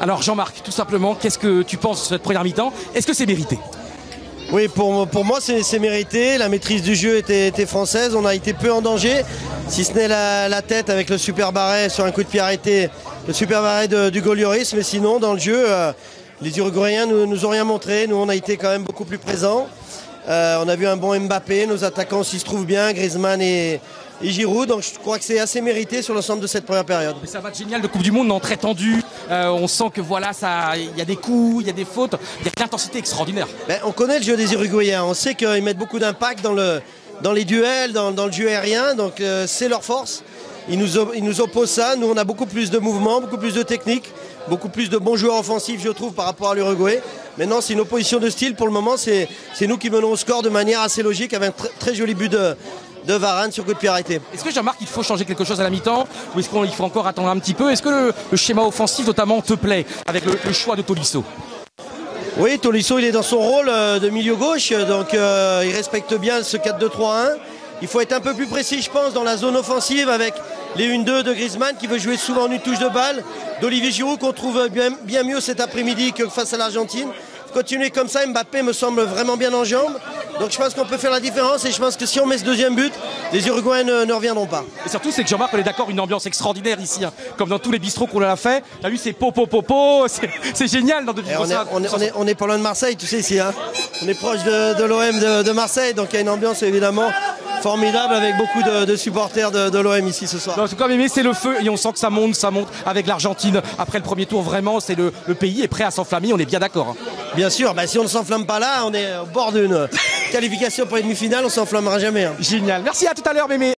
Alors Jean-Marc, tout simplement, qu'est-ce que tu penses de cette première mi-temps? Est-ce que c'est mérité? Oui, pour moi c'est mérité. La maîtrise du jeu était française. On a été peu en danger, si ce n'est la tête avec le super barret sur un coup de pied arrêté, le super barret du goal Lloris. Mais sinon, dans le jeu, les Uruguayens nous ont rien montré. Nous, on a été quand même beaucoup plus présents. On a vu un bon Mbappé. Nos attaquants s'y se trouvent bien, Griezmann et Giroud. Donc je crois que c'est assez mérité sur l'ensemble de cette première période. Mais ça va être génial de Coupe du Monde, non, très tendu. On sent que voilà, il y a des coups, il y a des fautes, il y a une intensité extraordinaire. On connaît le jeu des Uruguayens. On sait qu'ils mettent beaucoup d'impact dans les duels, dans le jeu aérien. Donc c'est leur force. Ils nous opposent ça. Nous, on a beaucoup plus de mouvements, beaucoup plus de technique, beaucoup plus de bons joueurs offensifs, je trouve, par rapport à l'Uruguay. Maintenant, c'est une opposition de style. Pour le moment, c'est nous qui menons au score de manière assez logique avec un très joli but de Varane sur coup de pied arrêté. Est-ce que Jean-Marc, il faut changer quelque chose à la mi-temps ou est-ce qu'il faut encore attendre un petit peu? Est-ce que le schéma offensif notamment te plaît avec le choix de Tolisso? Oui, Tolisso, il est dans son rôle de milieu gauche, donc il respecte bien ce 4-2-3-1. Il faut être un peu plus précis, je pense, dans la zone offensive avec les 1-2 de Griezmann qui veut jouer souvent en une touche de balle, d'Olivier Giroud qu'on trouve bien mieux cet après-midi que face à l'Argentine. Continuer comme ça, Mbappé me semble vraiment bien en jambes. Donc je pense qu'on peut faire la différence et je pense que si on met ce deuxième but, les Uruguayens ne reviendront pas. Et surtout, c'est que Jean-Marc, on est d'accord, une ambiance extraordinaire ici, hein. Comme dans tous les bistrots qu'on a fait. T'as vu, c'est c'est génial dans de vivre ça. On est pas loin de Marseille, tu sais, ici. Hein. On est proche de l'OM de Marseille, donc il y a une ambiance évidemment formidable avec beaucoup de supporters de l'OM ici ce soir. En tout cas, Mémé, c'est le feu et on sent que ça monte avec l'Argentine. Après le premier tour, vraiment, c'est le pays est prêt à s'enflammer, on est bien d'accord. Hein. Bien sûr, si on ne s'enflamme pas là, on est au bord d'une qualification pour les demi-finales, on ne s'enflammera jamais. Hein. Génial. Merci, à tout à l'heure, Mémé.